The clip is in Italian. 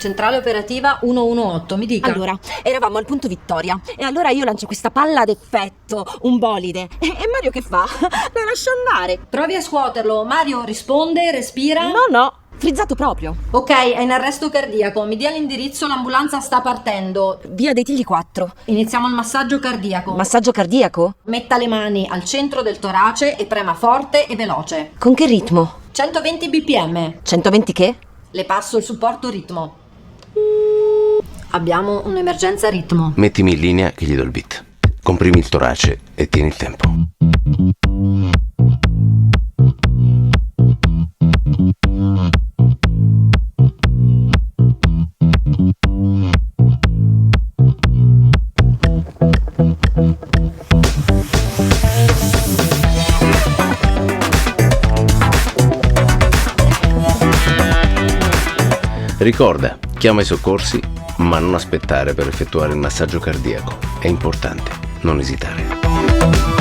Centrale operativa 118, mi dica. Allora, eravamo al punto Vittoria e allora io lancio questa palla ad effetto, un bolide. E Mario che fa? La lascia andare. Provi a scuoterlo. Mario risponde, respira. No, frizzato proprio. Ok, è in arresto cardiaco. Mi dia l'indirizzo, l'ambulanza sta partendo. Via dei Tigli 4. Iniziamo il massaggio cardiaco. Massaggio cardiaco? Metta le mani al centro del torace e prema forte e veloce. Con che ritmo? 120 bpm. 120 che? Le passo il supporto ritmo. Abbiamo un'emergenza ritmo. Mettimi in linea che gli do il beat. Comprimi il torace e tieni il tempo. Ricorda, chiama i soccorsi, ma non aspettare per effettuare il massaggio cardiaco. È importante, non esitare.